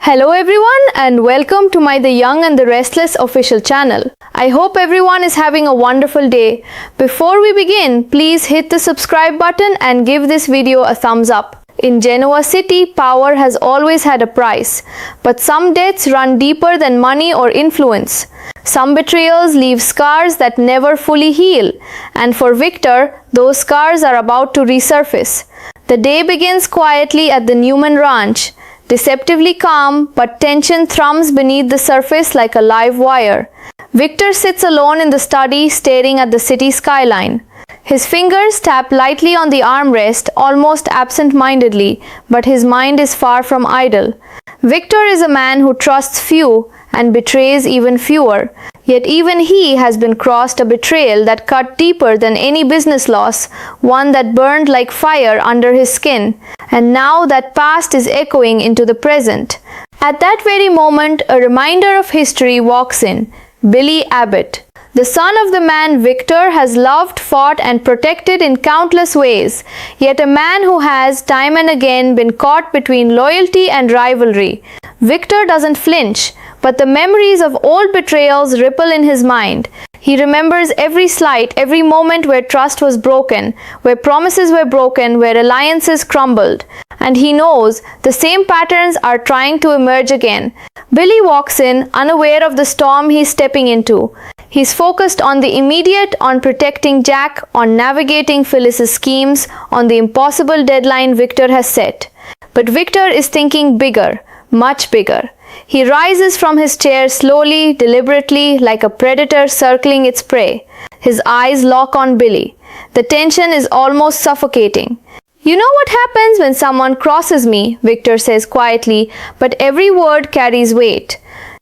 Hello everyone and welcome to my The Young and the Restless official channel. I hope everyone is having a wonderful day. Before we begin, please hit the subscribe button and give this video a thumbs up. In Genoa City, power has always had a price, but some deaths run deeper than money or influence. Some betrayals leave scars that never fully heal, and for Victor, those scars are about to resurface. The day begins quietly at the Newman Ranch. Deceptively calm, but tension thrums beneath the surface like a live wire. Victor sits alone in the study, staring at the city skyline. His fingers tap lightly on the armrest, almost absent-mindedly, but his mind is far from idle. Victor is a man who trusts few and betrays even fewer. Yet even he has been crossed a betrayal that cut deeper than any business loss, one that burned like fire under his skin, and now that past is echoing into the present. At that very moment, a reminder of history walks in, Billy Abbott. The son of the man Victor has loved, fought, and protected in countless ways, yet a man who has, time and again, been caught between loyalty and rivalry. Victor doesn't flinch, but the memories of old betrayals ripple in his mind. He remembers every slight, every moment where trust was broken, where promises were broken, where alliances crumbled. And he knows the same patterns are trying to emerge again. Billy walks in, unaware of the storm he's stepping into. He's focused on the immediate, on protecting Jack, on navigating Phyllis's schemes, on the impossible deadline Victor has set. But Victor is thinking bigger, much bigger. He rises from his chair slowly, deliberately, like a predator circling its prey. His eyes lock on Billy. The tension is almost suffocating. "You know what happens when someone crosses me," Victor says quietly, but every word carries weight.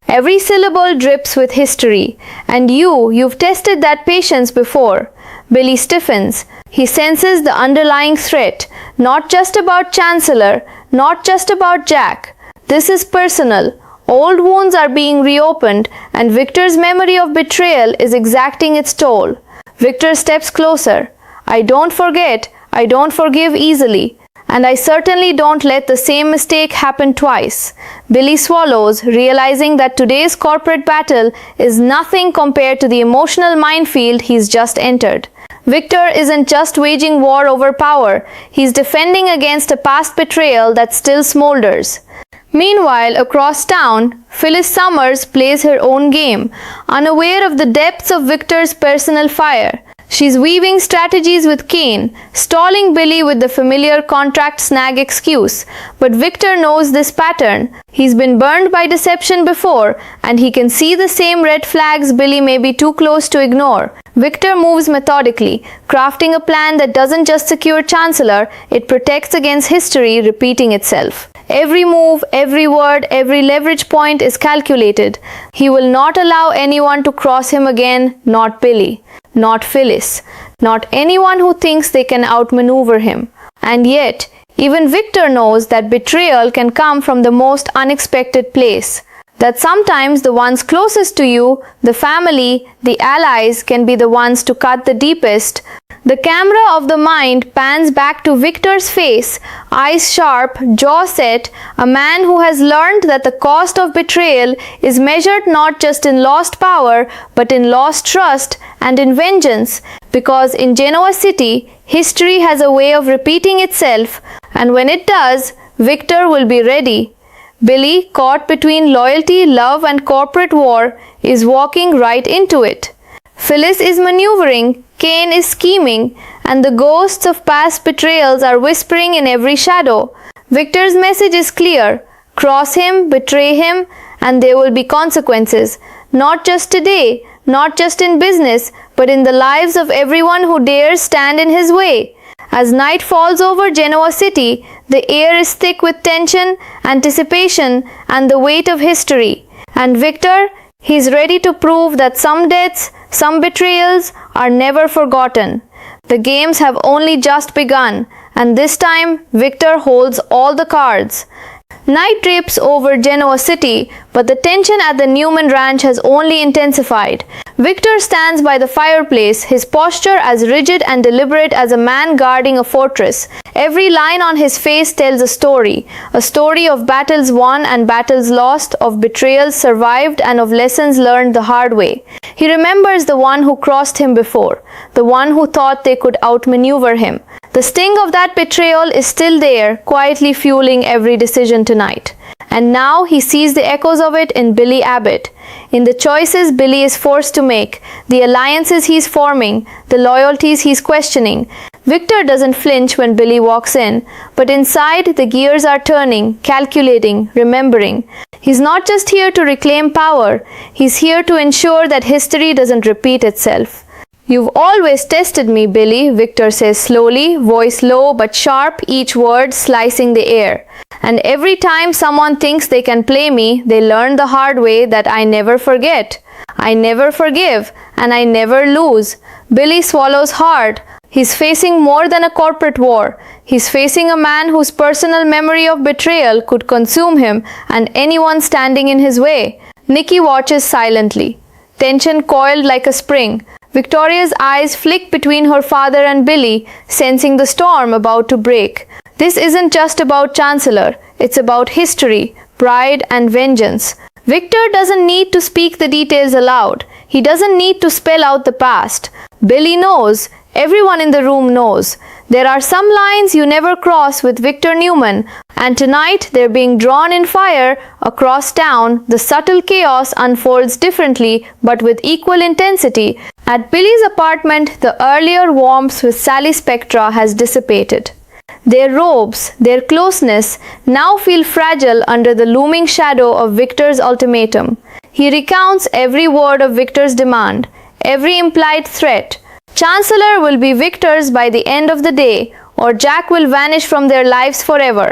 Every syllable drips with history. "And you've tested that patience before." Billy stiffens. He senses the underlying threat, not just about Chancellor, not just about Jack. This is personal. Old wounds are being reopened, and Victor's memory of betrayal is exacting its toll. Victor steps closer. "I don't forget. I don't forgive easily. And I certainly don't let the same mistake happen twice." Billy swallows, realizing that today's corporate battle is nothing compared to the emotional minefield he's just entered. Victor isn't just waging war over power. He's defending against a past betrayal that still smolders. Meanwhile, across town, Phyllis Summers plays her own game, unaware of the depths of Victor's personal fire. She's weaving strategies with Kane, stalling Billy with the familiar contract snag excuse. But Victor knows this pattern. He's been burned by deception before, and he can see the same red flags Billy may be too close to ignore. Victor moves methodically, crafting a plan that doesn't just secure Chancellor, it protects against history repeating itself. Every move, every word, every leverage point is calculated. He will not allow anyone to cross him again, not Billy, not Phyllis, not anyone who thinks they can outmaneuver him. And yet, even Victor knows that betrayal can come from the most unexpected place. That sometimes the ones closest to you, the family, the allies, can be the ones to cut the deepest. The camera of the mind pans back to Victor's face, eyes sharp, jaw set, a man who has learned that the cost of betrayal is measured not just in lost power, but in lost trust and in vengeance. Because in Genoa City, history has a way of repeating itself, and when it does, Victor will be ready. Billy, caught between loyalty, love, and corporate war, is walking right into it. Phyllis is maneuvering, Kane is scheming, and the ghosts of past betrayals are whispering in every shadow. Victor's message is clear. Cross him, betray him, and there will be consequences. Not just today, not just in business, but in the lives of everyone who dares stand in his way. As night falls over Genoa City, the air is thick with tension, anticipation, and the weight of history. And Victor, he's ready to prove that some deaths, some betrayals are never forgotten. The games have only just begun, and this time Victor holds all the cards. Night drapes over Genoa City, but the tension at the Newman ranch has only intensified. Victor stands by the fireplace, his posture as rigid and deliberate as a man guarding a fortress. Every line on his face tells a story of battles won and battles lost, of betrayals survived and of lessons learned the hard way. He remembers the one who crossed him before, the one who thought they could outmaneuver him. The sting of that betrayal is still there, quietly fueling every decision tonight. And now he sees the echoes of it in Billy Abbott, in the choices Billy is forced to make, the alliances he's forming, the loyalties he's questioning. Victor doesn't flinch when Billy walks in, but inside the gears are turning, calculating, remembering. He's not just here to reclaim power, he's here to ensure that history doesn't repeat itself. "You've always tested me, Billy," Victor says slowly, voice low but sharp, each word slicing the air. "And every time someone thinks they can play me, they learn the hard way that I never forget. I never forgive, and I never lose." Billy swallows hard. He's facing more than a corporate war. He's facing a man whose personal memory of betrayal could consume him and anyone standing in his way. Nikki watches silently, tension coiled like a spring. Victoria's eyes flick between her father and Billy, sensing the storm about to break. This isn't just about Chancellor, it's about history, pride, and vengeance. Victor doesn't need to speak the details aloud. He doesn't need to spell out the past. Billy knows. Everyone in the room knows. There are some lines you never cross with Victor Newman, and tonight they're being drawn in fire across town. The subtle chaos unfolds differently but with equal intensity. At Billy's apartment, the earlier warmth with Sally Spectra has dissipated. Their robes, their closeness, now feel fragile under the looming shadow of Victor's ultimatum. He recounts every word of Victor's demand, every implied threat. Chancellor will be Victor's by the end of the day, or Jack will vanish from their lives forever.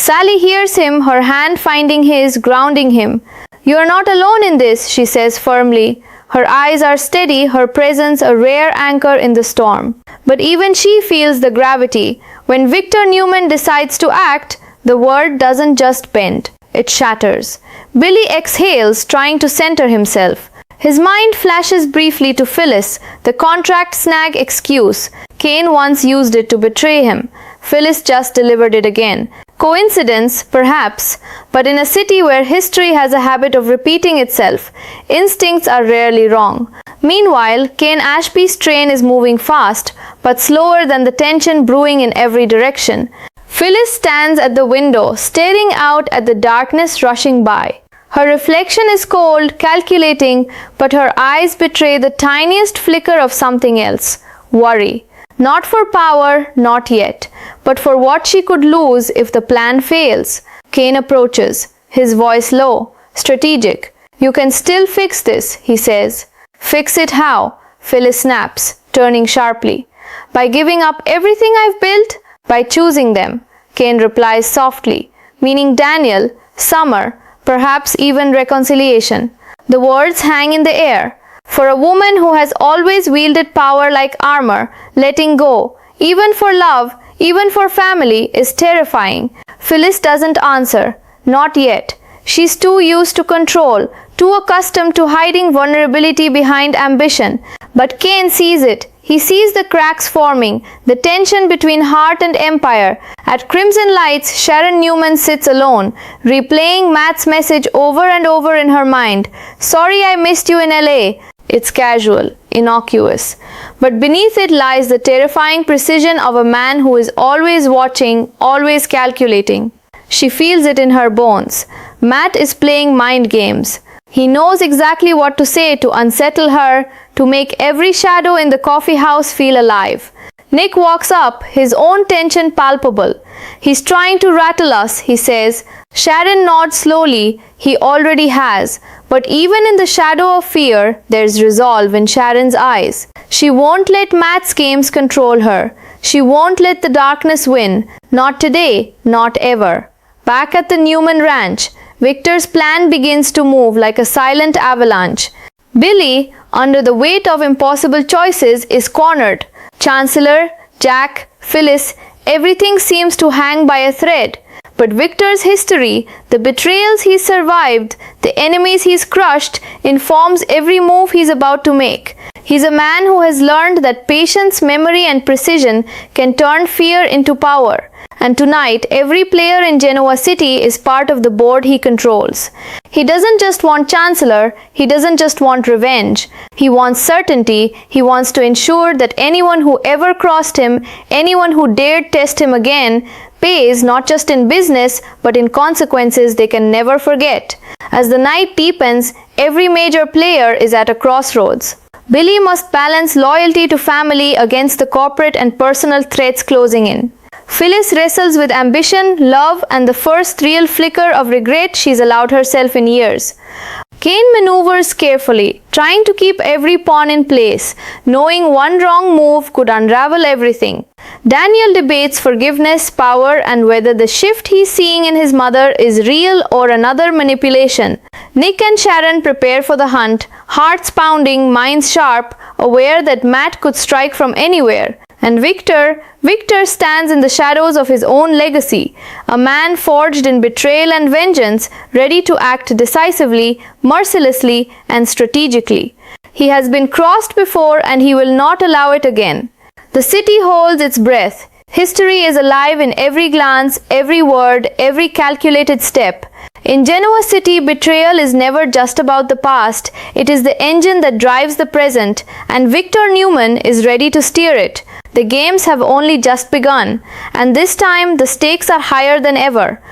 Sally hears him, her hand finding his, grounding him. "You're not alone in this," she says firmly. Her eyes are steady, her presence a rare anchor in the storm. But even she feels the gravity. When Victor Newman decides to act, the world doesn't just bend, it shatters. Billy exhales, trying to center himself. His mind flashes briefly to Phyllis, the contract snag excuse. Kane once used it to betray him. Phyllis just delivered it again. Coincidence, perhaps, but in a city where history has a habit of repeating itself, instincts are rarely wrong. Meanwhile, Kane Ashby's train is moving fast, but slower than the tension brewing in every direction. Phyllis stands at the window, staring out at the darkness rushing by. Her reflection is cold, calculating, but her eyes betray the tiniest flicker of something else. Worry. Not for power, not yet, but for what she could lose if the plan fails. Kane approaches, his voice low, strategic. "You can still fix this," he says. "Fix it how?" Phyllis snaps, turning sharply. "By giving up everything I've built? By choosing them," Kane replies softly, meaning Daniel, Summer, perhaps even reconciliation. The words hang in the air. For a woman who has always wielded power like armor, letting go, even for love, even for family, is terrifying. Phyllis doesn't answer. Not yet. She's too used to control, too accustomed to hiding vulnerability behind ambition. But Kane sees it. He sees the cracks forming, the tension between heart and empire. At Crimson Lights, Sharon Newman sits alone, replaying Matt's message over and over in her mind. "Sorry I missed you in LA." It's casual, innocuous. But beneath it lies the terrifying precision of a man who is always watching, always calculating. She feels it in her bones. Matt is playing mind games. He knows exactly what to say to unsettle her, to make every shadow in the coffee house feel alive. Nick walks up, his own tension palpable. "He's trying to rattle us," he says. Sharon nods slowly. He already has. But even in the shadow of fear, there's resolve in Sharon's eyes. She won't let Matt's games control her. She won't let the darkness win. Not today, not ever. Back at the Newman Ranch, Victor's plan begins to move like a silent avalanche. Billy, under the weight of impossible choices, is cornered. Chancellor, Jack, Phyllis, everything seems to hang by a thread. But Victor's history, the betrayals he's survived, the enemies he's crushed, informs every move he's about to make. He's a man who has learned that patience, memory, and precision can turn fear into power. And tonight, every player in Genoa City is part of the board he controls. He doesn't just want Chancellor, he doesn't just want revenge. He wants certainty, he wants to ensure that anyone who ever crossed him, anyone who dared test him again, pays not just in business, but in consequences they can never forget. As the night deepens, every major player is at a crossroads. Billy must balance loyalty to family against the corporate and personal threats closing in. Phyllis wrestles with ambition, love, and the first real flicker of regret she's allowed herself in years. Kane maneuvers carefully, trying to keep every pawn in place, knowing one wrong move could unravel everything. Daniel debates forgiveness, power, and whether the shift he's seeing in his mother is real or another manipulation. Nick and Sharon prepare for the hunt, hearts pounding, minds sharp, aware that Matt could strike from anywhere. And Victor stands in the shadows of his own legacy, a man forged in betrayal and vengeance, ready to act decisively, mercilessly, and strategically. He has been crossed before and he will not allow it again. The city holds its breath. History is alive in every glance, every word, every calculated step. In Genoa City, betrayal is never just about the past, it is the engine that drives the present, and Victor Newman is ready to steer it. The games have only just begun, and this time the stakes are higher than ever.